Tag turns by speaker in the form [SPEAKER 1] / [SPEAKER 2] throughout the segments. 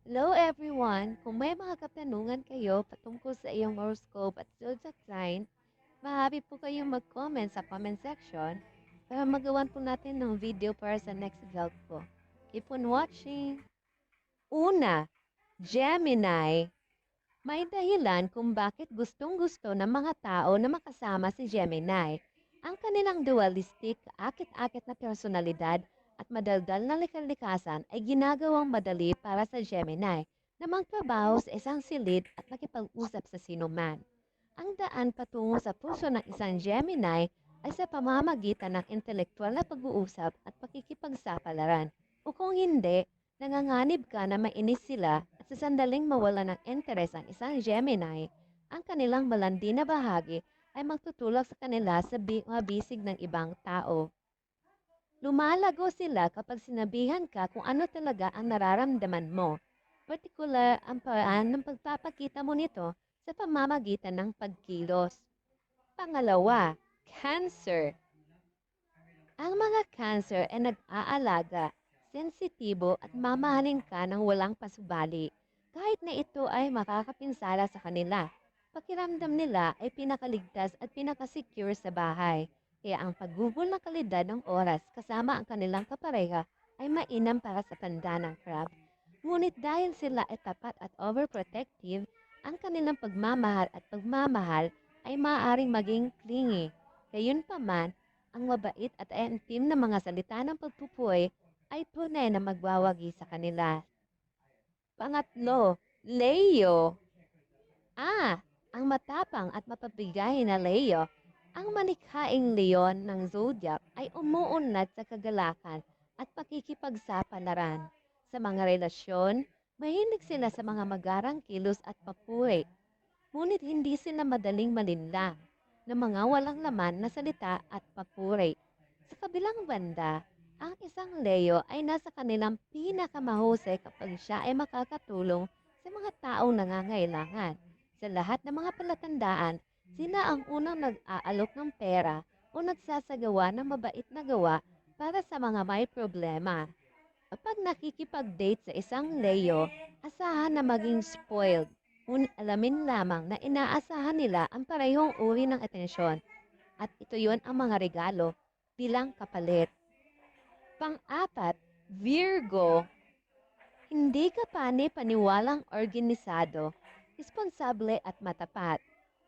[SPEAKER 1] Hello everyone! Kung may mga katanungan kayo patungkol sa iyong horoscope at zodiac sign, maaari po kayong mag-comment sa comment section para magawan po natin ng video para sa next vlog po. Keep on watching! Una, Gemini. May dahilan kung bakit gustong-gusto ng mga tao na makasama si Gemini. Ang kanilang dualistic, kaakit-akit na personalidad at madaldal na likalikasan ay ginagawang madali para sa Gemini na magtrabaho sa isang silid at makipag-usap sa sinuman. Ang daan patungo sa puso ng isang Gemini ay sa pamamagitan ng intelektual na pag-uusap at pakikipagsapalaran. O kung hindi, nanganganib ka na mainis sila at sa sandaling mawala ng interes ang isang Gemini, ang kanilang malandi na bahagi ay magtutulak sa kanila sa mabisig ng ibang tao. Lumalago sila kapag sinabihan ka kung ano talaga ang nararamdaman mo. Partikular ang paraan ng pagpapakita mo nito sa pamamagitan ng pagkilos. Pangalawa, Cancer. Ang mga Cancer ay nag-aalaga, sensitibo at mamahalin ka ng walang pasubali, kahit na ito ay makakapinsala sa kanila. Pakiramdam nila ay pinakaligtas at pinakasecure sa bahay, kaya ang paggugol ng kalidad ng oras kasama ang kanilang kapareha ay mainam para sa tanda ng crab. Ngunit dahil sila ay tapat at overprotective, ang kanilang pagmamahal at pagmamahal ay maaaring maging clingy. Gayunpaman, ang mabait at antim na mga salita ng pagpupuy ay tunay na magwawagi sa kanila. Pangatlo, Leo. Ang matapang at mapabigay na Leo. Ang malikhaing leon ng zodiac ay umuunlad sa kagalakan at pakikipagsapalaran. Sa mga relasyon, mahilig sila sa mga magarang kilos at papuri. Ngunit hindi sila madaling malinlang ng mga walang laman na salita at papuri. Sa kabilang banda, ang isang Leo ay nasa kanilang pinakamahusay kapag siya ay makakatulong sa mga taong nangangailangan. Sa lahat ng mga palatandaan, sila ang unang nag-aalok ng pera o nagsasagawa ng mabait na gawa para sa mga may problema. Kapag nakikipag-date sa isang Leo, asahan na maging spoiled. Ngunit alamin lamang na inaasahan nila ang parehong uri ng atensyon at ito yon ang mga regalo bilang kapalit. Pang-apat, Virgo. Hindi ka pani-paniwalang organisado, responsable at matapat.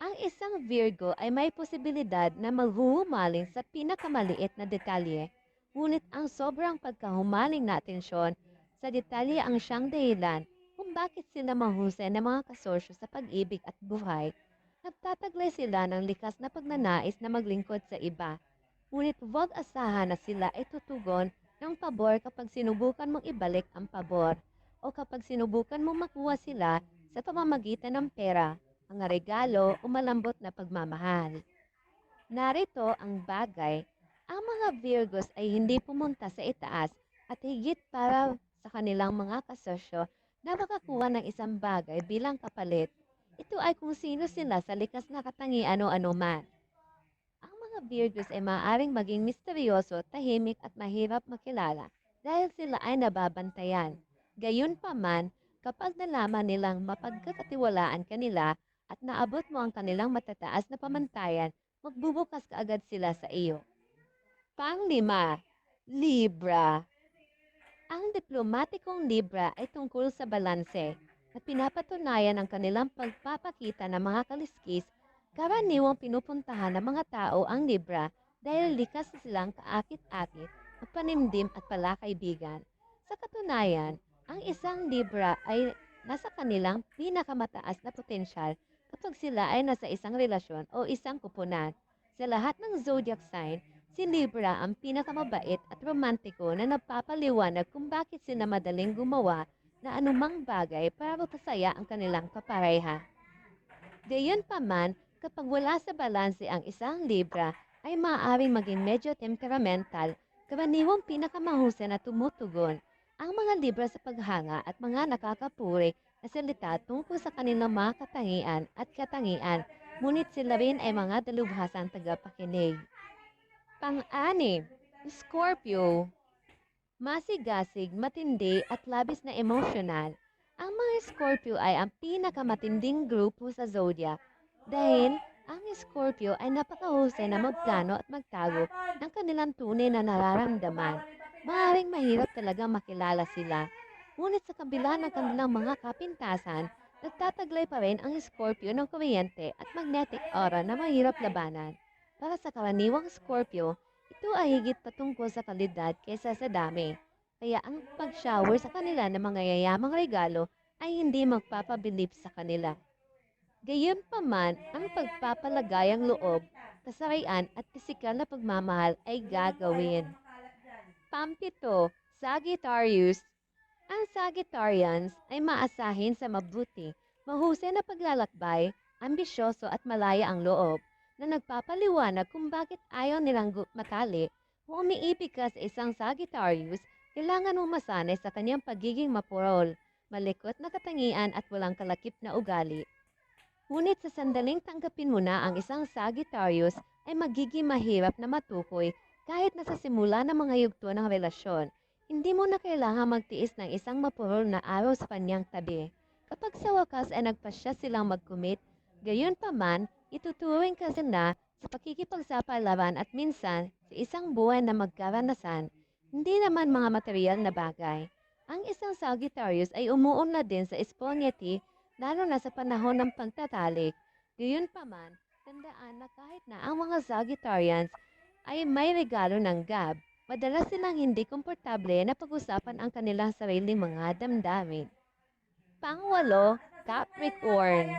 [SPEAKER 1] Ang isang Virgo ay may posibilidad na maghuhumaling sa pinakamaliit na detalye, ngunit ang sobrang pagkahumaling na atensyon sa detalye ang siyang dahilan kung bakit sila mahusay na mga kasosyo sa pag-ibig at buhay. Nagtataglay sila ng likas na pagnanais na maglingkod sa iba, ngunit huwag asahan na sila ay tutugon ng pabor kapag sinubukan mong ibalik ang pabor o kapag sinubukan mong makuha sila sa pamamagitan ng pera, mga regalo o malambot na pagmamahal. Narito ang bagay, ang mga Virgos ay hindi pumunta sa itaas at higit para sa kanilang mga kasosyo na makakuha ng isang bagay bilang kapalit. Ito ay kung sino sila sa likas na katangian o anuman. Ang mga Virgos ay maaaring maging misteryoso, tahimik at mahirap makilala dahil sila ay nababantayan. Gayunpaman, kapag nalaman nilang mapagkakatiwalaan kanila at naabot mo ang kanilang matataas na pamantayan, magbubukas kaagad sila sa iyo. Panglima, Libra. Ang diplomatikong Libra ay tungkol sa balanse at pinapatunayan ang kanilang pagpapakita ng mga kaliskis. Karaniwang pinupuntahan ng mga tao ang Libra dahil likas na silang kaakit-akit, panindim at palakaibigan. Sa katunayan, ang isang Libra ay nasa kanilang pinakamataas na potensyal kapag sila ay nasa isang relasyon o isang kupunan. Sa lahat ng zodiac sign, si Libra ang pinakamabait at romantiko na nagpapaliwanag kung bakit sila madaling gumawa na anumang bagay para mapasaya ang kanilang kapareha. Gayunpaman, kapag wala sa balanse ang isang Libra, ay maaaring maging medyo temperamental, karaniwang pinakamahusay na tumutugon. Ang mga Libra sa paghanga at mga nakakapuri na salita tungkol sa kanilang mga katangian at katangian, ngunit sila rin ay mga dalubhasang tagapakinig. Pang-anim, Scorpio. Masigasig, matindi at labis na emosyonal. Ang mga Scorpio ay ang pinakamatinding grupo sa zodiac dahil ang Scorpio ay napakahusay na magplano at magtago ng kanilang tunay na nararamdaman. Maaaring mahirap talaga makilala sila. Ngunit sa kabila ng kanilang mga kapintasan, nagtataglay pa rin ang Scorpio ng kuryente at magnetic aura na mahirap labanan. Para sa karaniwang Scorpio, ito ay higit patungkol sa kalidad kaysa sa dami. Kaya ang pag-shower sa kanila ng mga yayamang regalo ay hindi magpapabilib sa kanila. Gayunpaman, ang pagpapalagayang loob, kasarian at pisikal na pagmamahal ay gagawin. Pampito, Sagittarius. Ang Sagittarians ay maasahin sa mabuti, mahusay na paglalakbay, ambisyoso at malaya ang loob, na nagpapaliwanag kung bakit ayaw nilang matali. Kung umiibig ka sa isang Sagittarius, kailangan mong masanay sa kanyang pagiging mapurol, malikot na katangian at walang kalakip na ugali. Ngunit sa sandaling tanggapin mo na ang isang Sagittarius ay magiging mahirap na matukoy kahit nasa simula ng mga yugto ng relasyon. Hindi mo na kailangan magtiis ng isang mapurol na araw sa kanyang tabi. Kapag sa wakas ay nagpasya silang mag-commit, gayon pa man, ituturing ka na sa pakikipagsapalaran at minsan sa isang buhay na magkaranasan, hindi naman mga material na bagay. Ang isang Sagittarius ay umuunlad din sa spontaneity lalo na sa panahon ng pagtatalik. Gayunpaman, tandaan na kahit na ang mga Sagittarians ay may regalo ng gab, madalas silang hindi komportable na pag-usapan ang kanilang sariling mga damdamin. Pangwalo, Capricorn.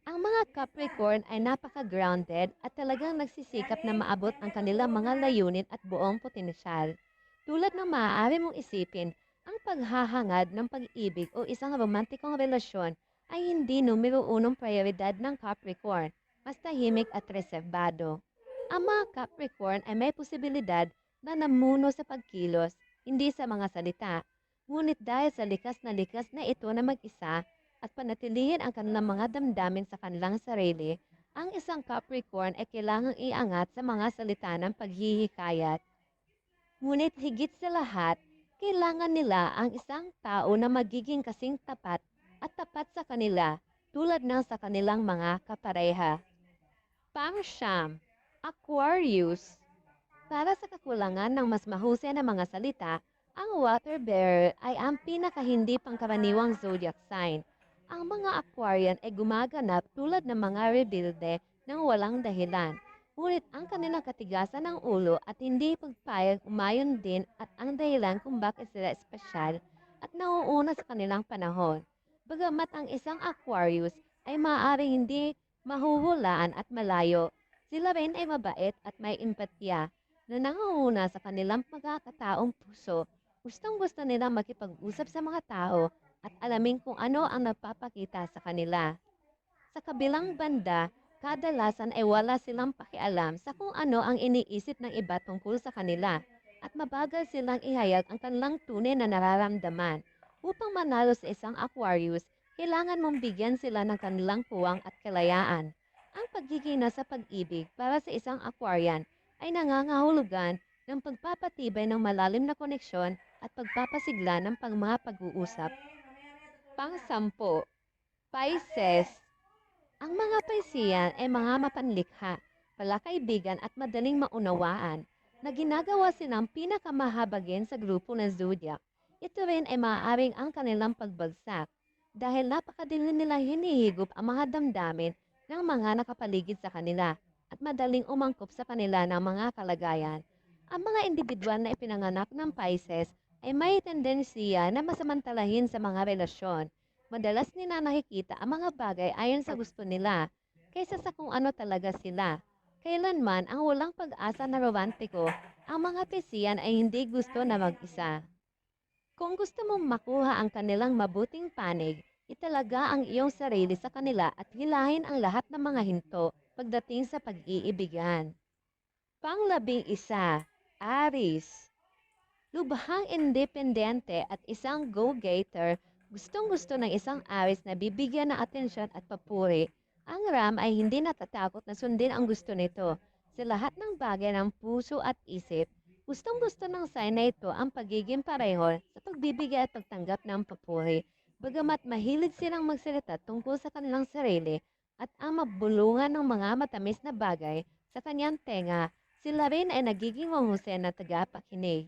[SPEAKER 1] Ang mga Capricorn ay napaka-grounded at talagang nagsisikap na maabot ang kanilang mga layunin at buong potensyal. Tulad ng maaari mong isipin, ang paghahangad ng pag-ibig o isang romantikong relasyon ay hindi numero unong prioridad ng Capricorn, mas tahimik at reserbado. Ang mga Capricorn ay may posibilidad na namuno sa pagkilos, hindi sa mga salita. Ngunit dahil sa likas na ito na mag-isa, at panatilihin ang kanilang mga damdamin sa kanilang sarili, ang isang Capricorn ay kailangang iangat sa mga salita ng paghihikayat. Ngunit higit sa lahat, kailangan nila ang isang tao na magiging kasing tapat at tapat sa kanila tulad ng sa kanilang mga kapareha. Pangsyam, Aquarius. Para sa kakulangan ng mas mahusay na mga salita, ang water bearer ay ang pinakahindi pangkaraniwang zodiac sign. Ang mga Aquarian ay gumaganap tulad ng mga rebelde ng walang dahilan. Ngunit ang kanilang katigasan ng ulo at hindi pagpayag umayon din at ang dahilan kung bakit sila espesyal at nauuna sa kanilang panahon. Bagamat ang isang Aquarius ay maaaring hindi mahuhulaan at malayo, sila rin ay mabait at may empatya na nangunguna sa kanilang pagkakataong puso. Gustong-gusto nilang makipag-usap sa mga tao at alamin kung ano ang napapakita sa kanila. Sa kabilang banda, kadalasan ay wala silang pakialam sa kung ano ang iniisip ng iba tungkol sa kanila at mabagal silang ihayag ang kanilang tunay na nararamdaman. Upang manalo sa isang Aquarius, kailangan mong bigyan sila ng kanilang puwang at kalayaan. Ang pagiging nasa pag-ibig para sa isang Aquarian ay nangangahulugan ng pagpapatibay ng malalim na koneksyon at pagpapasigla ng mga pag-uusap. Pang-sampo, Pisces. Ang mga Piscean ay mga mapanlikha, palakaibigan at madaling maunawaan na ginagawa silang pinakamahabagin sa grupo ng zodiac. Ito rin ay maaaring ang kanilang pagbagsak dahil napakadali nilang hinihigop ang mga damdamin ng mga nakapaligid sa kanila at madaling umangkop sa kanila ng mga kalagayan. Ang mga individual na ipinanganak ng Pisces ay may tendensiya na masamantalahin sa mga relasyon. Madalas nila nakikita ang mga bagay ayon sa gusto nila kaysa sa kung ano talaga sila. Kailanman ang walang pag-asa na romantiko, ang mga Piscean ay hindi gusto na mag-isa. Kung gusto mong makuha ang kanilang mabuting panig, italaga ang iyong sarili sa kanila at hilahin ang lahat ng mga hinto pagdating sa pag-iibigan. Pang-11, Aries. Lubhang independente at isang go-getter, gustong-gusto ng isang Aries na bibigyan ng atensyon at papuri. Ang Ram ay hindi natatakot na sundin ang gusto nito. Sa lahat ng bagay ng puso at isip, gustong-gusto ng sign na ito ang pagiging pareho sa pagbibigay at pagtanggap ng papuri. Bagamat mahilig silang magsalita tungkol sa kanilang sarili at ang mabulungan ng mga matamis na bagay sa kanyang tenga, sila rin ay nagiging mahusay na tagapakinig.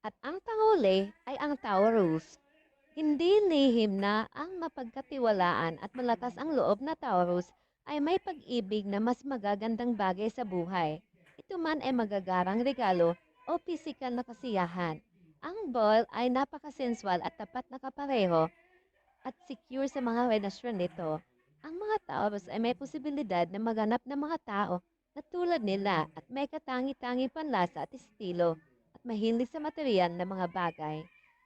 [SPEAKER 1] At ang panghuli ay ang Taurus. Hindi lihim na ang mapagkatiwalaan at malakas ang loob na Taurus ay may pag-ibig na mas magagandang bagay sa buhay. Ito man ay magagarang regalo o pisikal na kasiyahan. Ang ball ay napakasensual at tapat na kapareho at secure sa mga relasyon nito. Ang mga Taurus ay may posibilidad na maganap ng mga tao na tulad nila at may katangi-tangi panlasa at estilo at mahilig sa material na mga bagay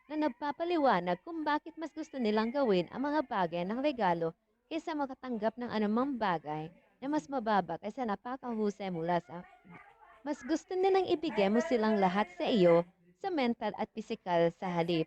[SPEAKER 1] na nagpapaliwanag kung bakit mas gusto nilang gawin ang mga bagay ng regalo kaysa makatanggap ng anumang bagay na mas mababa kaysa napakahusay mula sa mas gusto nilang ibigay mo silang lahat sa iyo sa mental at pisikal sa halip.